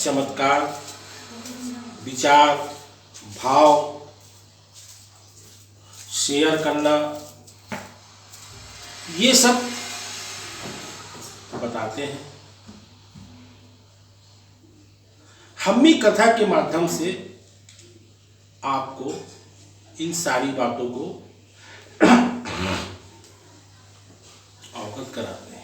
चमत्कार, विचार, भाव शेयर करना, ये सब बताते हैं। हम भी कथा के माध्यम से आपको इन सारी बातों को अवगत कराते हैं।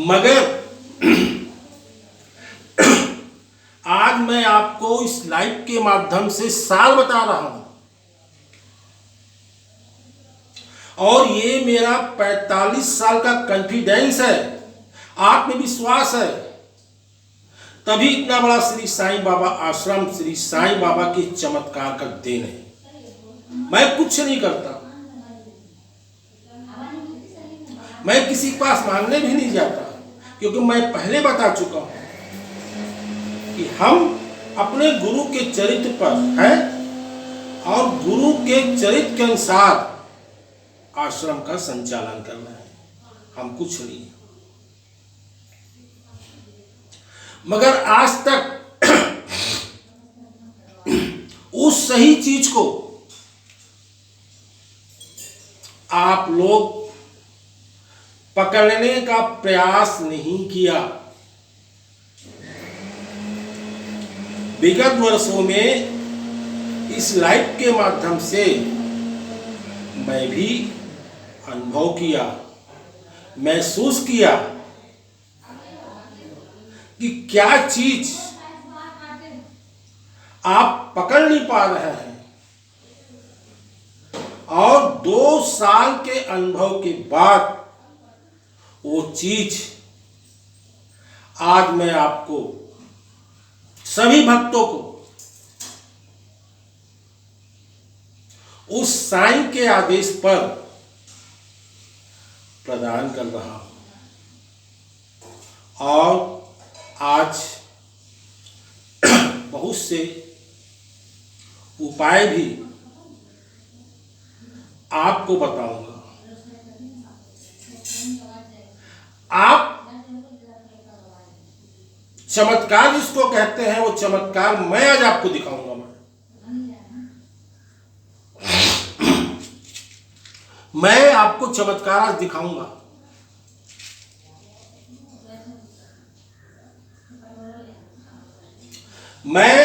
मगर आज मैं आपको इस लाइव के माध्यम से साल बता रहा हूं और ये मेरा 45 साल का कॉन्फिडेंस है, आत्मविश्वास है, तभी इतना बड़ा श्री साईं बाबा आश्रम, श्री साईं बाबा के चमत्कार का देन है। मैं कुछ नहीं करता, मैं किसी के पास मांगने भी नहीं जाता, क्योंकि मैं पहले बता चुका हूं कि हम अपने गुरु के चरित्र पर हैं और गुरु के चरित्र के अनुसार आश्रम का संचालन करना है, हम कुछ नहीं। मगर आज तक उस सही चीज को आप लोग पकड़ने का प्रयास नहीं किया। विगत वर्षों में इस लाइव के माध्यम से मैं भी अनुभव किया, महसूस किया कि क्या चीज आप पकड़ नहीं पा रहे हैं, और 2 साल के अनुभव के बाद वो चीज आज मैं आपको, सभी भक्तों को उस साईं के आदेश पर प्रदान कर रहा हूं। और आज बहुत से उपाय भी आपको बताऊंगा। आप चमत्कार जिसको कहते हैं, वो चमत्कार मैं आज आपको दिखाऊंगा। मैं आपको चमत्कार आज दिखाऊंगा। मैं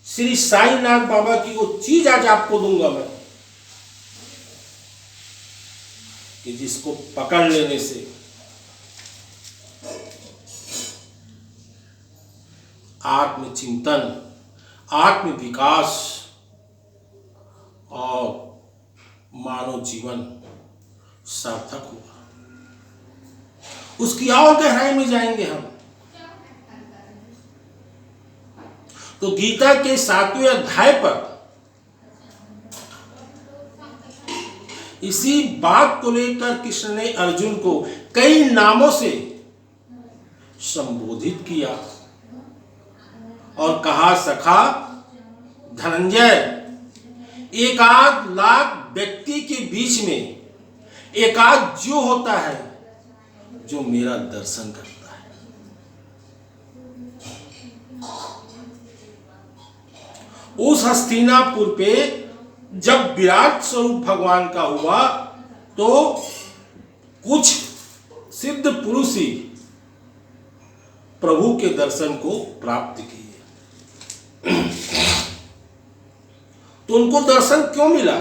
श्री साईनाथ बाबा की वो चीज आज आपको दूंगा मैं, कि जिसको पकड़ लेने से आत्मचिंतन, आत्म विकास और मानव जीवन सार्थक होगा। उसकी और गहराई में जाएंगे हम। तो गीता के 7वें अध्याय पर इसी बात को लेकर कृष्ण ने अर्जुन को कई नामों से संबोधित किया और कहा, सखा धनंजय, 1 लाख व्यक्ति के बीच में एकाध जो होता है जो मेरा दर्शन करता है। उस हस्तिनापुर पे जब विराट स्वरूप भगवान का हुआ तो कुछ सिद्ध पुरुष ही प्रभु के दर्शन को प्राप्त किए। तो उनको दर्शन क्यों मिला?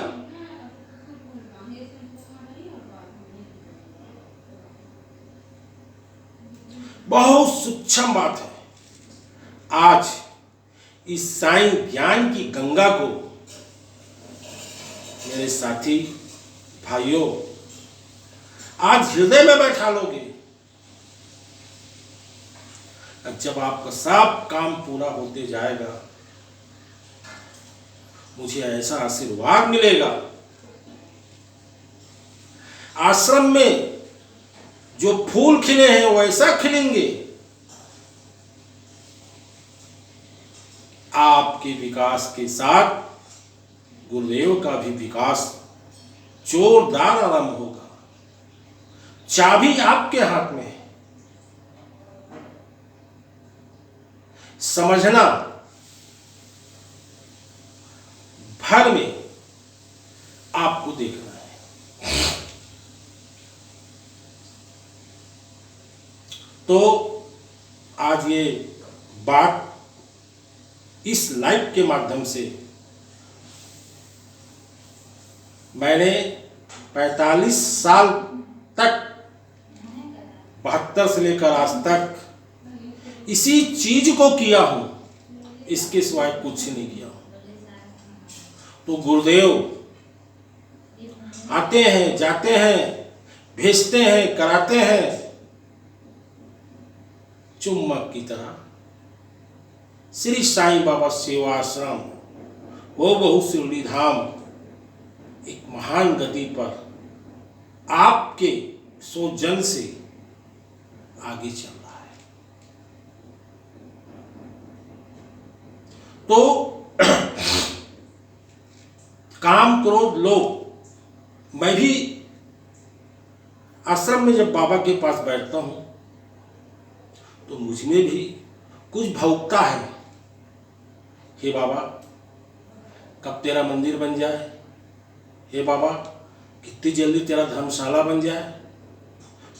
बहुत सूक्ष्म बात है। आज इस साईं ज्ञान की गंगा को मेरे साथी भाइयों आज हृदय में बैठा लोगे। जब आपका सब काम पूरा होते जाएगा, मुझे ऐसा आशीर्वाद मिलेगा। आश्रम में जो फूल खिले हैं वो ऐसा खिलेंगे, आपके विकास के साथ गुरुदेव का भी विकास जोरदार आरंभ होगा। चाबी आपके हाथ में है। समझना, भर में आपको देखना है। तो आज ये बात इस लाइव के माध्यम से मैंने 45 साल तक, 72 से लेकर आज तक इसी चीज को किया हूं, इसके सिवाय कुछ नहीं किया हूं। तो गुरुदेव आते हैं, जाते हैं, भेजते हैं, कराते हैं, चुम्बक की तरह। श्री साईं बाबा सेवा आश्रम वो बहु शिरडी धाम एक महान गति पर आपके सौजन से आगे चल रहा है। तो काम, क्रोध, लोभ, मैं भी आश्रम में जब बाबा के पास बैठता हूं तो मुझ में भी कुछ भौंकता है। हे बाबा, कब तेरा मंदिर बन जाए, हे बाबा कितनी जल्दी तेरा धर्मशाला बन जाए,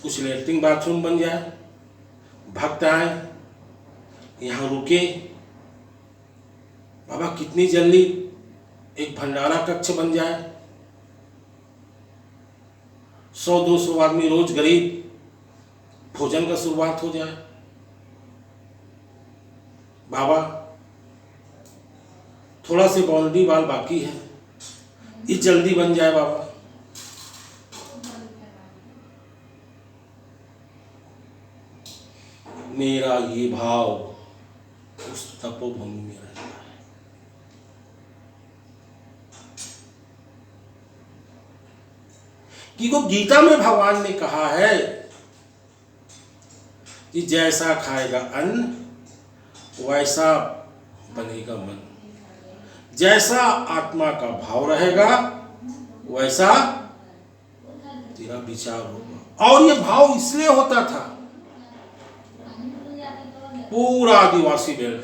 कुछ लेटरिन बाथरूम बन जाए, भक्त आए यहाँ रुके, बाबा कितनी जल्दी एक भंडारा कक्ष बन जाए, 100-200 आदमी रोज गरीब भोजन का शुरुआत हो जाए। बाबा थोड़ा से बाउंड्री वाल बाकी है, ये जल्दी बन जाए बाबा। मेरा ये भाव उस तपोभूमि में रहता है। कि वो गीता में भगवान ने कहा है कि जैसा खाएगा अन्न वैसा बनेगा मन, जैसा आत्मा का भाव रहेगा वैसा तेरा विचार होगा। और ये भाव इसलिए होता था, पूरा आदिवासी बेल्ट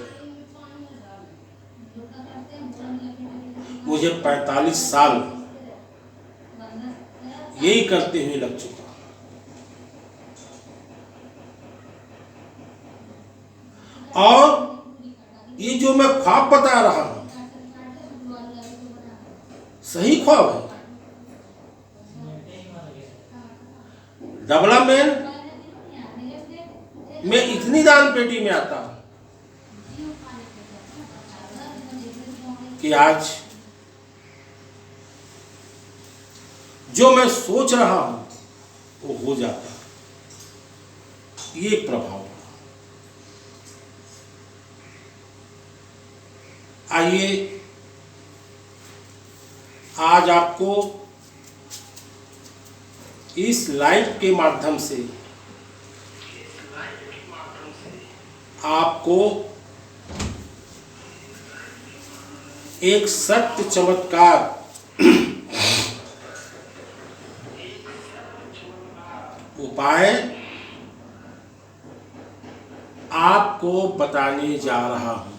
मुझे 45 साल यही करते हुए लग चुका। और ये जो मैं ख्वाब बता रहा हूं सही ख्वाब है। डेवलपमेंट मैं इतनी दान पेटी में आता हूं कि आज जो मैं सोच रहा हूं वो हो जाता। ये प्रभाव। आइए आज आपको इस लाइव के माध्यम से आपको एक सत्य चमत्कार उपाय आपको बताने जा रहा हूं।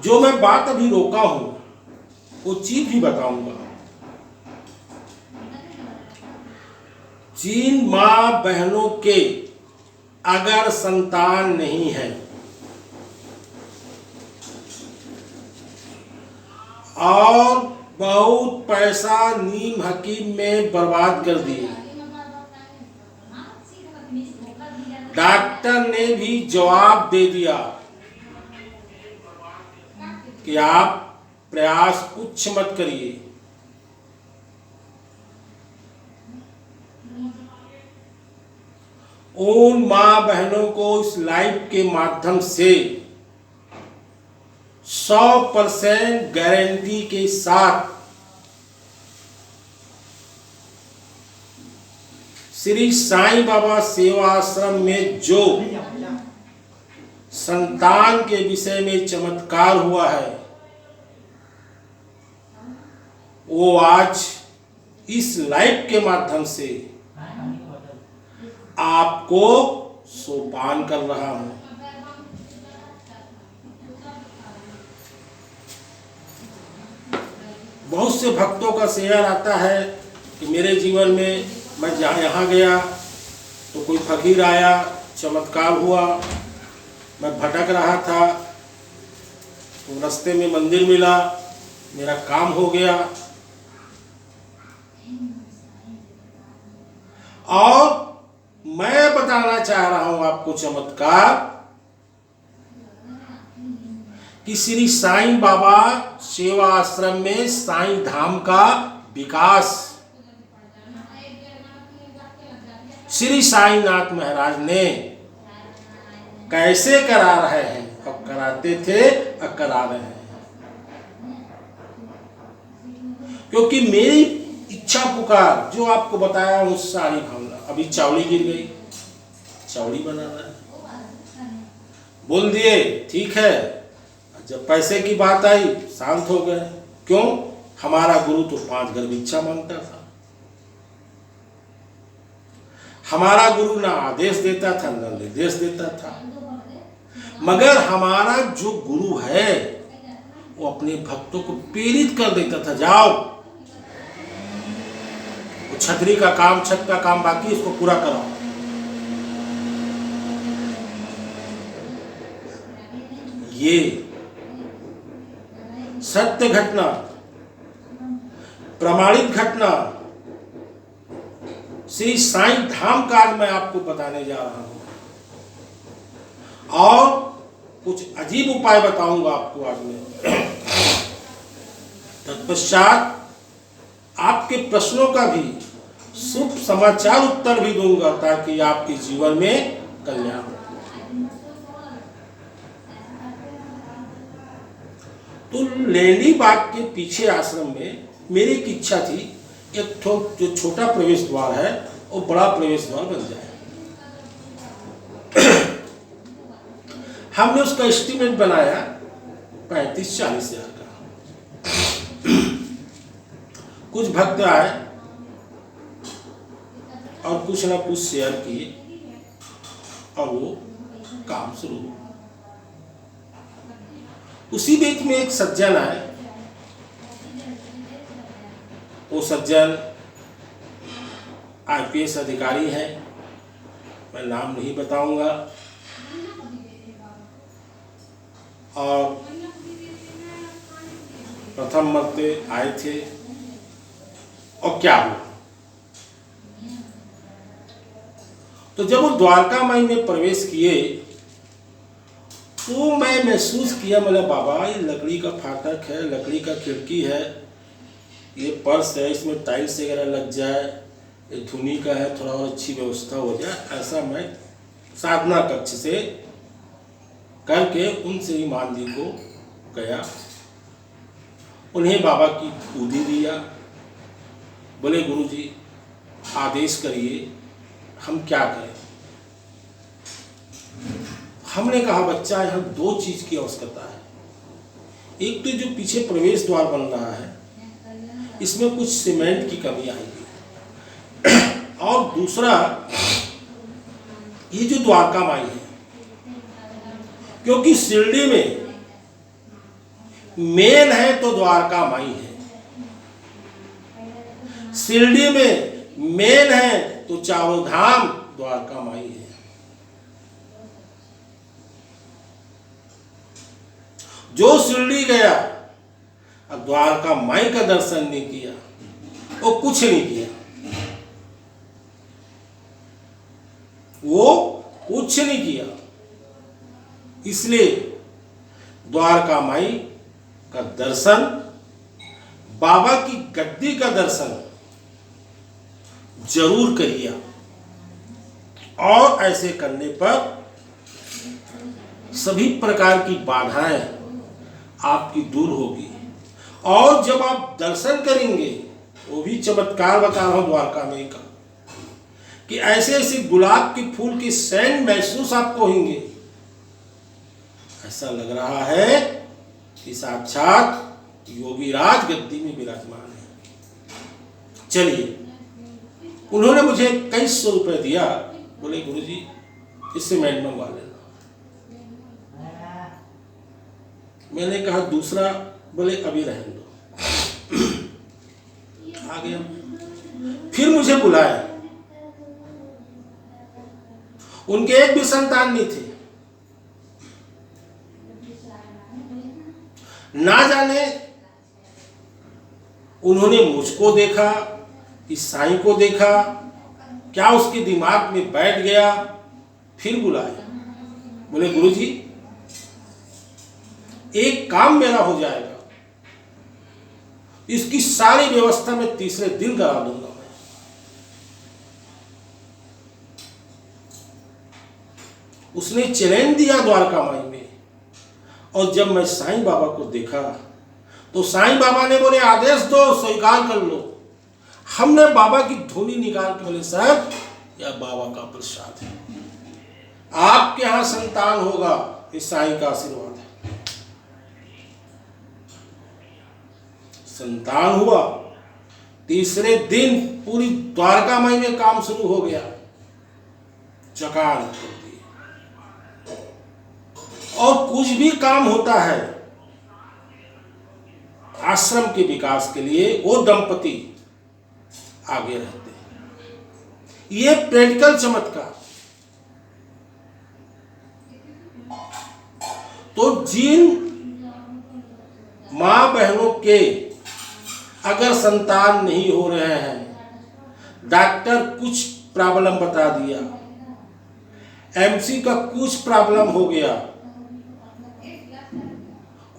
जो मैं बात अभी रोका हूं वो चीज भी बताऊंगा। जिन मां बहनों के अगर संतान नहीं है और बहुत पैसा नीम हकीम में बर्बाद कर दिए, डॉक्टर ने भी जवाब दे दिया कि आप प्रयास कुछ मत करिए, उन मां बहनों को इस लाइव के माध्यम से 100% गारंटी के साथ श्री साईं बाबा सेवा आश्रम में जो संतान के विषय में चमत्कार हुआ है वो आज इस लाइव के माध्यम से आपको सोपान कर रहा हूं। बहुत से भक्तों का शेयर आता है कि मेरे जीवन में मैं जहाँ यहाँ गया तो कोई फकीर आया, चमत्कार हुआ, मैं भटक रहा था तो रास्ते में मंदिर मिला, मेरा काम हो गया। और मैं बताना चाह रहा हूं आपको चमत्कार कि श्री साईं बाबा सेवा आश्रम में साईं धाम का विकास श्री साईनाथ महाराज ने कैसे करा रहे हैं, अब कराते थे अब करा रहे हैं। क्योंकि मेरी इच्छा पुकार जो आपको बताया हूं सारी भावना, अभी चावड़ी गिर गई, चावड़ी बनाना है, बोल दिए ठीक है। जब पैसे की बात आई शांत हो गए। क्यों? हमारा गुरु तो 5 घर भिक्षा मांगता था। हमारा गुरु ना आदेश देता था ना निर्देश देता था, मगर हमारा जो गुरु है वो अपने भक्तों को प्रेरित कर देता था, जाओ वो छतरी का काम, छत का काम बाकी, इसको पूरा कराओ। ये सत्य घटना, प्रमाणित घटना श्री साईं धाम का आज मैं आपको बताने जा रहा हूं। और कुछ अजीब उपाय बताऊंगा आपको आज मैं। तत्पश्चात आपके प्रश्नों का भी शुभ समाचार उत्तर भी दूंगा ताकि आपके जीवन में कल्याण हो। तो लेनी बाग के पीछे आश्रम में मेरी एक इच्छा थी, एक जो छोटा प्रवेश द्वार है वो बड़ा प्रवेश द्वार बन जाए। हमने उसका एस्टीमेट बनाया 35-40 हजार का। कुछ भक्त आए और कुछ ना कुछ शेयर किए और वो काम शुरू हुआ। उसी बीच में एक सज्जन आए, वो सज्जन IPS अधिकारी है, मैं नाम नहीं बताऊंगा। और प्रथम मर्ते आए थे और क्या हुआ, तो जब वो द्वारका माई में प्रवेश किए तो मैं महसूस किया, मतलब बाबा ये लकड़ी का फाटक है, लकड़ी का खिड़की है, ये पर्स है, इसमें टाइल्स वगैरह लग जाए, ये धुनी का है, थोड़ा और अच्छी व्यवस्था हो जाए। ऐसा मैं साधना कक्ष से करके उन श्रीमान जी को गया, उन्हें बाबा की पूदी दिया, बोले गुरु जी आदेश करिए हम क्या करें। हमने कहा बच्चा यहाँ 2 चीज की आवश्यकता है। एक तो जो पीछे प्रवेश द्वार बन रहा है इसमें कुछ सीमेंट की कमी आएगी, और दूसरा ये जो द्वारका माई है, क्योंकि शिरडी में मेन है तो द्वारका माई है, शिरडी में मेन है तो चारों धाम द्वारका माई है। जो शिरडी गया अब द्वारका माई का दर्शन नहीं किया, वो कुछ नहीं किया, वो कुछ नहीं किया। इसलिए द्वारका माई का दर्शन, बाबा की गद्दी का दर्शन जरूर करिए, और ऐसे करने पर सभी प्रकार की बाधाएं आपकी दूर होगी। और जब आप दर्शन करेंगे, वो भी चमत्कार बता रहा हूं द्वारका में का, कि ऐसे ऐसे गुलाब के फूल की सेंट महसूस आपको होंगे, ऐसा लग रहा है कि साक्षात योगीराज गद्दी में विराजमान है। चलिए, उन्होंने मुझे 2100 रुपये दिया, बोले गुरुजी इससे मेड मंगवा लेना। मैंने कहा दूसरा, बोले अभी रहने दो। आ गया, फिर मुझे बुलाया। उनके एक भी संतान नहीं थे। ना जाने उन्होंने मुझको देखा, इस साईं को देखा, क्या उसके दिमाग में बैठ गया। फिर बुलाया, बोले गुरुजी एक काम मेरा हो जाएगा, इसकी सारी व्यवस्था मैं तीसरे दिन करा दूंगा। मैं उसने चैलेंज दिया द्वारका माई में। और जब मैं साईं बाबा को देखा तो साईं बाबा ने बोले आदेश दो, स्वीकार कर लो। हमने बाबा की धुनी निकाल के बोले साहब यह बाबा का प्रसाद है, आपके यहां संतान होगा, इस साईं का आशीर्वाद है। संतान हुआ। तीसरे दिन पूरी द्वारका माई में काम शुरू हो गया, चकान कर दिए। और कुछ भी काम होता है आश्रम के विकास के लिए, वो दंपति आगे रहते हैं। ये प्रैक्टिकल चमत्कार। तो जिन मां बहनों के अगर संतान नहीं हो रहे हैं, डॉक्टर कुछ प्रॉब्लम बता दिया, एमसी का कुछ प्रॉब्लम हो गया,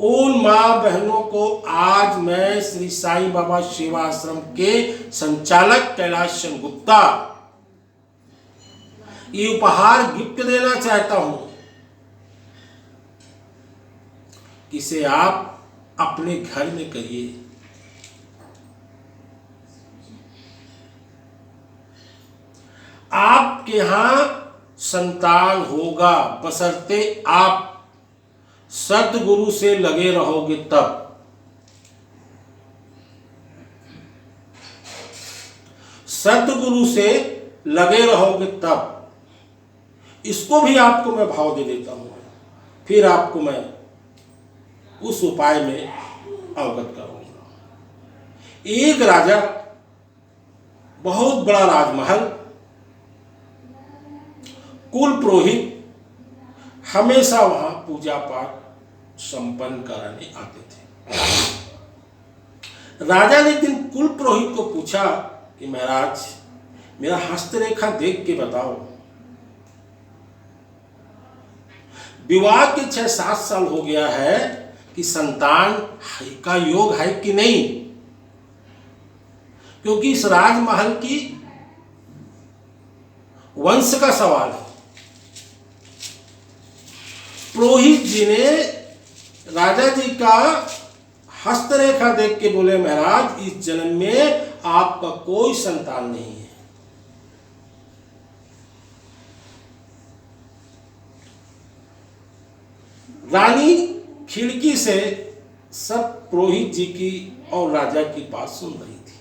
उन मां बहनों को आज मैं श्री साईं बाबा सेवा आश्रम के संचालक कैलाश चंद्र गुप्ता ये उपहार गिफ्ट देना चाहता हूं, इसे आप अपने घर में करिए। आपके यहां संतान होगा, बशर्ते आप सद्गुरु से लगे रहोगे तब। सद्गुरु से लगे रहोगे तब। इसको भी आपको मैं भाव दे देता हूं, फिर आपको मैं उस उपाय में अवगत करूंगा। एक राजा, बहुत बड़ा राजमहल, कुल पुरोहित हमेशा वहां पूजा पाठ संपन्न कराने आते थे। राजा ने एक दिन कुल पुरोहित को पूछा कि महाराज मेरा हस्तरेखा देख के बताओ, विवाह के 6-7 साल हो गया है कि संतान का योग है कि नहीं, क्योंकि इस राजमहल की वंश का सवाल है। पुरोहित जी ने राजा जी का हस्तरेखा देख के बोले महाराज इस जन्म में आपका कोई संतान नहीं है। रानी खिड़की से सब पुरोहित जी की और राजा की बात सुन रही थी।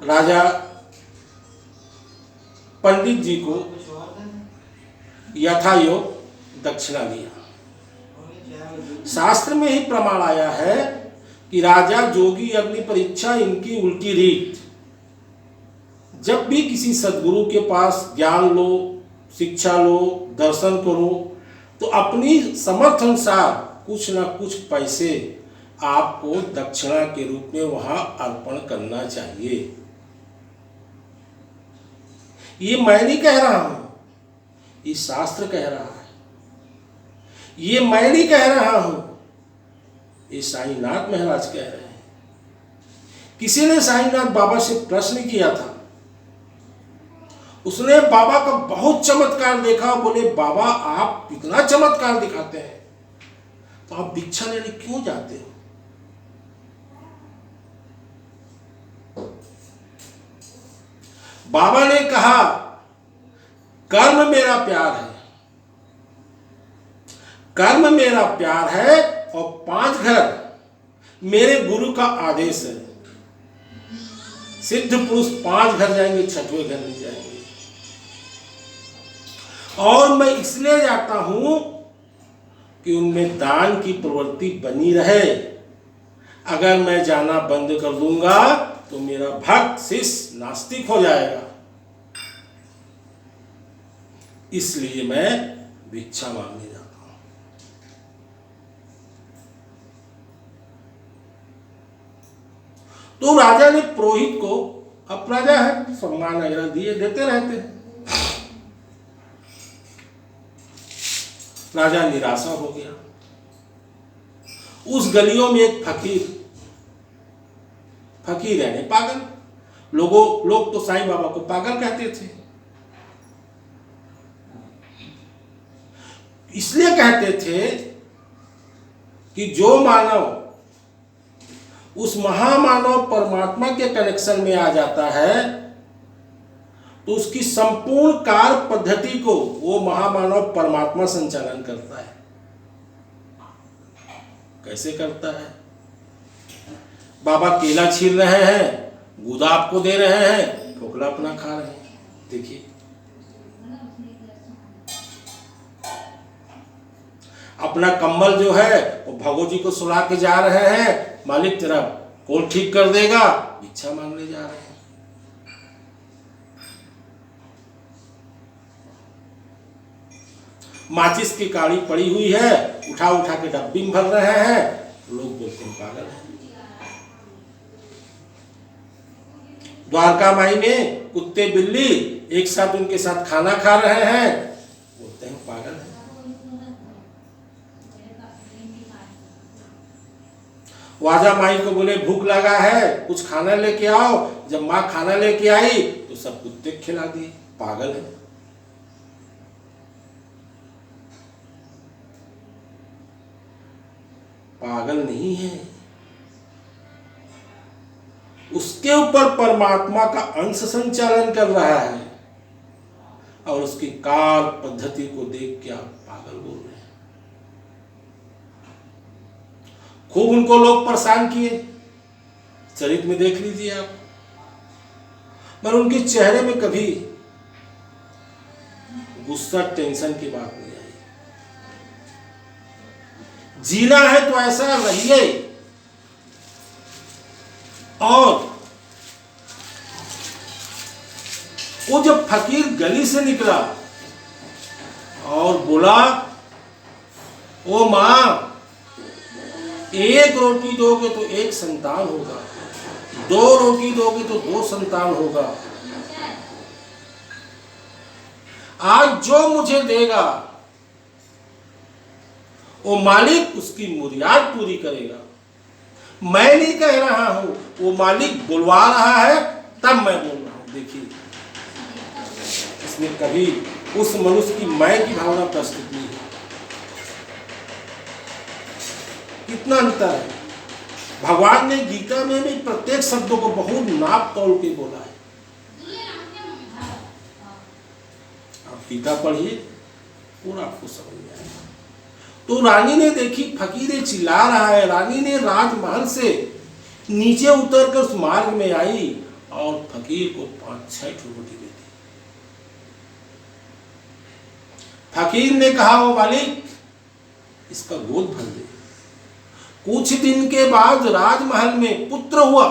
राजा पंडित जी को यथायोग दक्षिणा दिया। शास्त्र में ही प्रमाण आया है कि राजा जोगी अग्नि परीक्षा इनकी उल्टी रीत। जब भी किसी सद्गुरु के पास ज्ञान लो, शिक्षा लो, दर्शन करो, तो अपनी समर्थ अनुसार कुछ ना कुछ पैसे आपको दक्षिणा के रूप में वहां अर्पण करना चाहिए। ये मैं नहीं कह रहा हूं, ये शास्त्र कह रहा है। ये मैं नहीं कह रहा हूं, ये साईनाथ महाराज कह रहे हैं। किसी ने साईनाथ बाबा से प्रश्न किया था, उसने बाबा का बहुत चमत्कार देखा। बोले बाबा आप इतना चमत्कार दिखाते हैं तो आप भिक्षा लेने क्यों जाते हो? बाबा ने कहा कर्म मेरा प्यार है, कर्म मेरा प्यार है और 5 घर मेरे गुरु का आदेश है। सिद्ध पुरुष 5 घर जाएंगे, 6वें घर नहीं जाएंगे। और मैं इसलिए जाता हूं कि उनमें दान की प्रवृत्ति बनी रहे। अगर मैं जाना बंद कर दूंगा तो मेरा भक्त शिष्य नास्तिक हो जाएगा। इसलिए मैं भिक्षा मांगने जाता हूं। तो राजा ने पुरोहित को, अब राजा है, सम्मान वगैरह दिए, देते रहते हैं। राजा निराशा हो गया। उस गलियों में एक फकीर यानी पागल, लोग तो साईं बाबा को पागल कहते थे। इसलिए कहते थे कि जो मानव उस महामानव परमात्मा के कनेक्शन में आ जाता है तो उसकी संपूर्ण कार्य पद्धति को वो महामानव परमात्मा संचालन करता है। कैसे करता है? बाबा केला छील रहे हैं, गूदा आपको दे रहे हैं, ठोकला अपना खा रहे हैं। देखिए, अपना कंबल जो है वो भगोजी को सुला के जा रहे हैं, मालिक तेरा कोल ठीक कर देगा, भिक्षा मांगने जा रहे हैं। माचिस की काड़ी पड़ी हुई है, उठा उठा के डब्बी में भर रहे हैं, लोग बोलते हैं पागल है। द्वारका माई में कुत्ते बिल्ली एक साथ उनके साथ खाना खा रहे हैं, बोलते हैं पागल है। वाजा माई को बोले भूख लगा है, कुछ खाना लेके आओ, जब माँ खाना लेके आई तो सब कुत्ते खिला दिए, पागल है। पागल नहीं है, उसके ऊपर परमात्मा का अंश संचालन कर रहा है और उसकी कार्य पद्धति को देख के आप पागल बोल रहे हैं। खूब उनको लोग परेशान किए, चरित्र में देख लीजिए आप, मगर उनके चेहरे में कभी गुस्सा टेंशन की बात नहीं आई। जीना है तो ऐसा रहिए। और वो जब फकीर गली से निकला और बोला, ओ मां, एक रोटी दोगे तो एक संतान होगा, 2 रोटी दोगे तो 2 संतान होगा, आज जो मुझे देगा वो मालिक उसकी मुराद पूरी करेगा। मैं नहीं कह रहा हूं, वो मालिक बुलवा रहा है तब मैं बोल रहा हूं। देखिए, इसमें कभी उस मनुष्य की मैं की भावना प्रस्तुत नहीं है। कितना अंतर है। भगवान ने गीता में भी प्रत्येक शब्दों को बहुत नाप तोल के बोला है। आप गीता पढ़िए, पूरा आपको समझ में आएगा। तो रानी ने देखी फकीर चिल्ला रहा है, रानी ने राजमहल से नीचे उतर कर उस मार्ग में आई और फकीर को 5-6 रोटी दे दी। फकीर ने कहा, ओ मालिक, इसका गोद भर दे। कुछ दिन के बाद राजमहल में पुत्र हुआ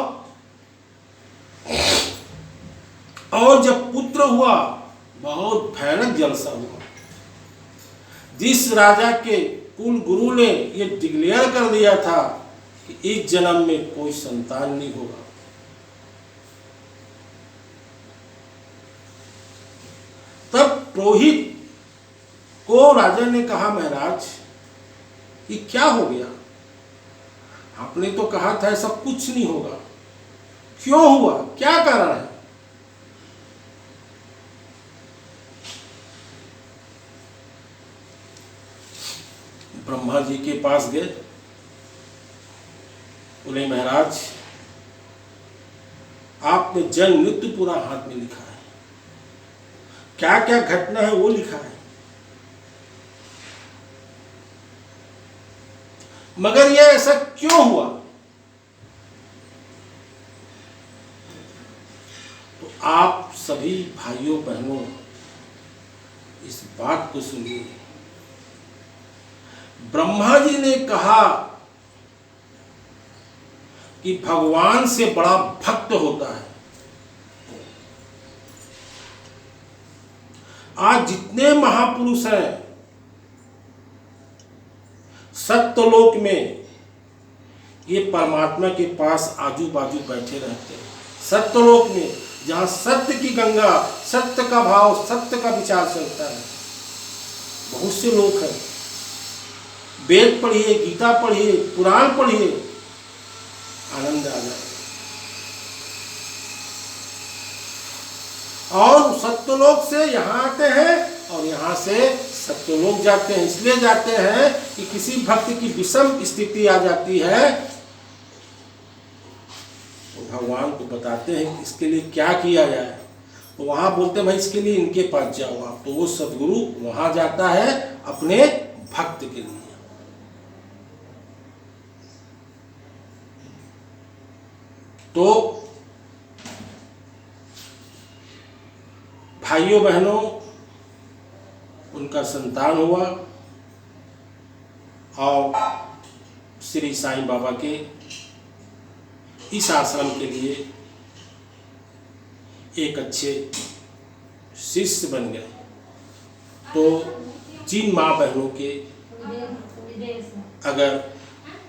और जब पुत्र हुआ बहुत भयानक जलसा हुआ। जिस राजा के कुल गुरु ने ये डिक्लेयर कर दिया था कि इस जन्म में कोई संतान नहीं होगा, तब पुरोहित को राजा ने कहा, महाराज ये क्या हो गया? आपने तो कहा था ऐसा कुछ नहीं होगा, क्यों हुआ, क्या कारण है? ब्रह्मा जी के पास गए, बोले महाराज आपने जन्म मृत्यु पूरा हाथ में लिखा है, क्या क्या घटना है वो लिखा है, मगर ये ऐसा क्यों हुआ? आप सभी भाइयों बहनों इस बात को सुनिए। ब्रह्मा जी ने कहा कि भगवान से बड़ा भक्त होता है। आज जितने महापुरुष हैं सत्यलोक में, ये परमात्मा के पास आजू बाजू बैठे रहते हैं। सत्यलोक में जहाँ सत्य की गंगा, सत्य का भाव, सत्य का विचार चलता है। बहुत से लोग हैं, वेद पढ़िए, गीता पढ़िए, पुराण पढ़िए, आनंद आ जाए। और सत्यलोक से यहाँ आते हैं और यहाँ से सत्यलोक जाते हैं। इसलिए जाते हैं कि किसी भक्त की विषम स्थिति आ जाती है तो भगवान को बताते हैं इसके लिए क्या किया जाए। तो वहाँ बोलते हैं भाई इसके लिए इनके पास जाओ आप। तो वो सद्गुरु वहाँ जाता है अपने भक्त के लिए। तो भाइयों बहनों, उनका संतान हुआ और श्री साईं बाबा के इस आश्रम के लिए एक अच्छे शिष्य बन गए। तो जिन माँ बहनों के अगर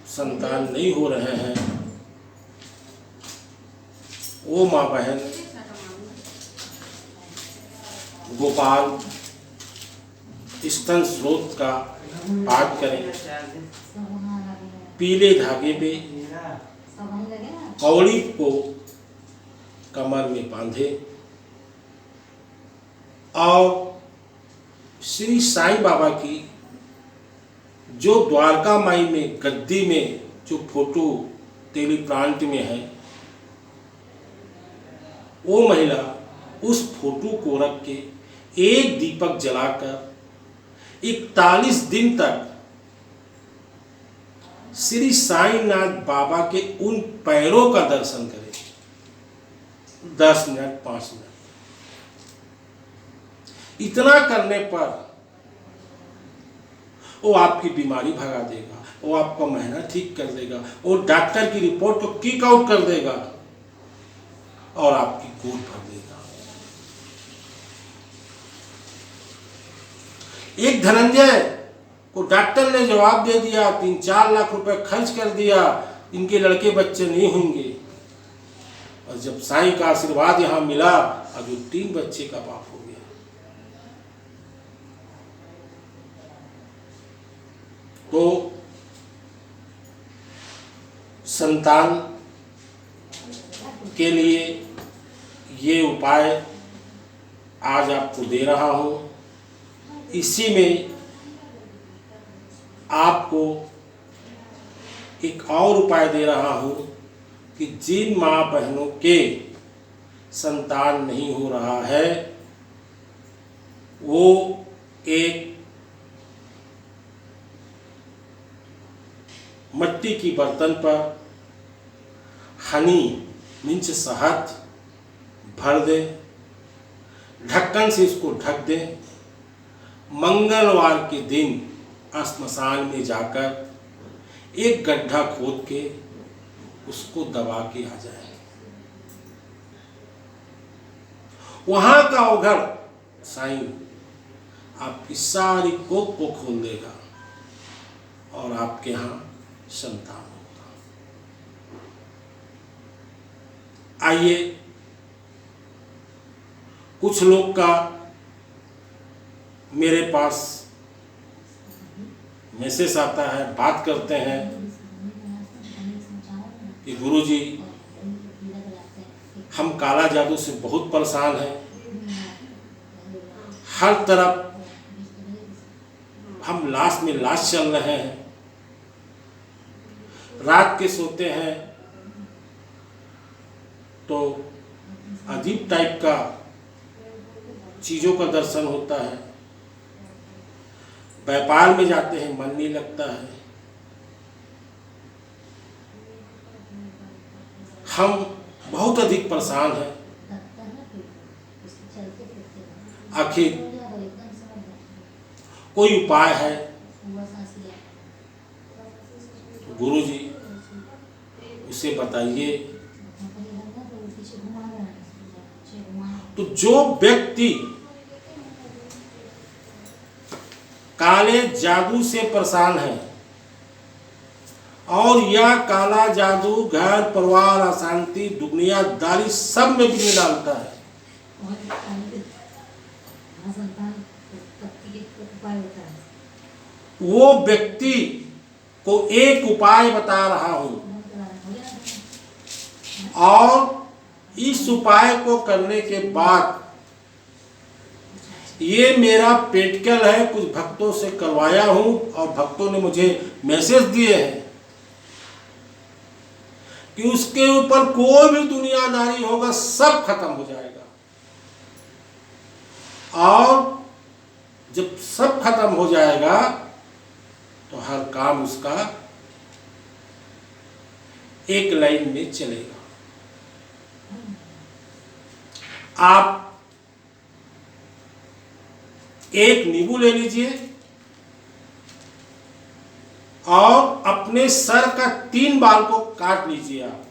संतान नहीं हो रहे हैं, वो माँ बहन गोपाल स्तन स्रोत का पाठ करें, पीले धागे पे कौड़ी को कमर में बांधे और श्री साईं बाबा की जो द्वारका माई में गद्दी में जो फोटो तेली प्रांत में है, वो महिला उस फोटो को रख के एक दीपक जलाकर 41 दिन तक श्री साईनाथ बाबा के उन पैरों का दर्शन करें। 10 मिनट 5 मिनट इतना करने पर वो आपकी बीमारी भगा देगा, वो आपका महीना ठीक कर देगा, वो डॉक्टर की रिपोर्ट को किक आउट कर देगा और आपकी गोद भर देगा। एक धनंजय को डॉक्टर ने जवाब दे दिया, 3-4 लाख रुपए खर्च कर दिया, इनके लड़के बच्चे नहीं होंगे। और जब साईं का आशीर्वाद यहाँ मिला, अब 3 बच्चे का बाप हो गया। तो संतान के लिए ये उपाय आज आपको दे रहा हूँ। इसी में आपको एक और उपाय दे रहा हूँ कि जिन माँ बहनों के संतान नहीं हो रहा है, वो एक मिट्टी की बर्तन पर हनी मीन्स शहद भर दे, ढक्कन से इसको ढक दे। मंगलवार के दिन श्मशान में जाकर एक गड्ढा खोद के उसको दबा के आ जाए। वहां का ओघड़ साईं आपकी सारी कोख को खोल देगा और आपके यहाँ संतान होगा। आइए, कुछ लोग का मेरे पास मैसेज आता है, बात करते हैं कि गुरुजी हम काला जादू से बहुत परेशान हैं, हर तरफ हम लाश में लाश चल रहे हैं, रात के सोते हैं तो अजीब टाइप का चीज़ों का दर्शन होता है, व्यापार में जाते हैं मन नहीं लगता है। हम बहुत अधिक परेशान हैं। आखिर कोई उपाय है? गुरु जी उसे बताइए। तो जो व्यक्ति काले जादू से परेशान है और यह काला जादू घर परिवार अशांति दुनियादारी सब में भी डालता है, वो व्यक्ति को एक उपाय बता रहा हूं और इस उपाय को करने के बाद, ये मेरा प्रैक्टिकल है, कुछ भक्तों से करवाया हूं और भक्तों ने मुझे मैसेज दिए हैं कि उसके ऊपर कोई भी दुनियादारी होगा सब खत्म हो जाएगा। और जब सब खत्म हो जाएगा तो हर काम उसका एक लाइन में चलेगा। आप एक नींबू ले लीजिए और अपने सर का 3 बाल को काट लीजिए आप,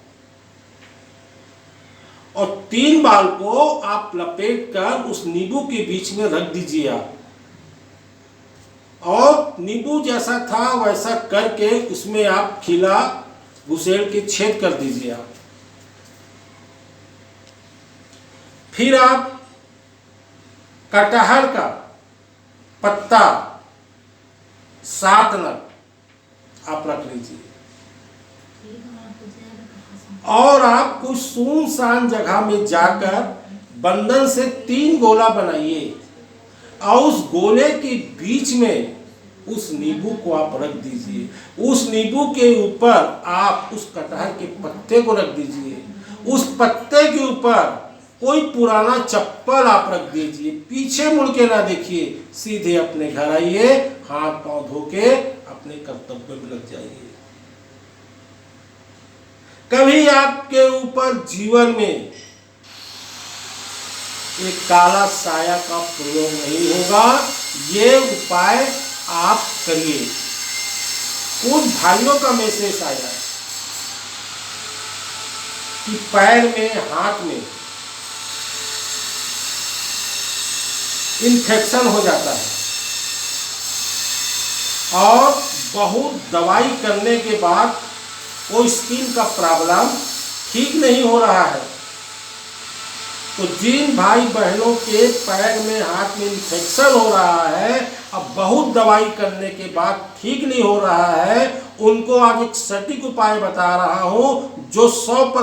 और 3 बाल को आप लपेट कर उस नींबू के बीच में रख दीजिए आप, और नींबू जैसा था वैसा करके उसमें आप खिला घुसेड़ के छेद कर दीजिए आप। फिर आप कटहल का पत्ता 7 नग आप रख लीजिए, और आप कुछ सुनसान जगह में जाकर बंधन से 3 गोला बनाइए और उस गोले के बीच में उस नींबू को आप रख दीजिए। उस नींबू के ऊपर आप उस कटहल के पत्ते को रख दीजिए। उस पत्ते के ऊपर कोई पुराना चप्पल आप रख दीजिए, पीछे मुड़ के ना देखिए, सीधे अपने घर आइए, हाथ पांव धो के अपने कर्तव्य में लग जाइए। कभी आपके ऊपर जीवन में एक काला साया का प्रयोग नहीं होगा। ये उपाय आप करिए। कुछ भाइयों का मैसेज आया कि पैर में हाथ में इन्फेक्शन हो जाता है और बहुत दवाई करने के बाद वो स्किन का प्रॉब्लम ठीक नहीं हो रहा है। तो जिन भाई बहनों के पैर में हाथ में इन्फेक्शन हो रहा है, अब बहुत दवाई करने के बाद ठीक नहीं हो रहा है, उनको आज एक सटीक उपाय बता रहा हूं जो 100%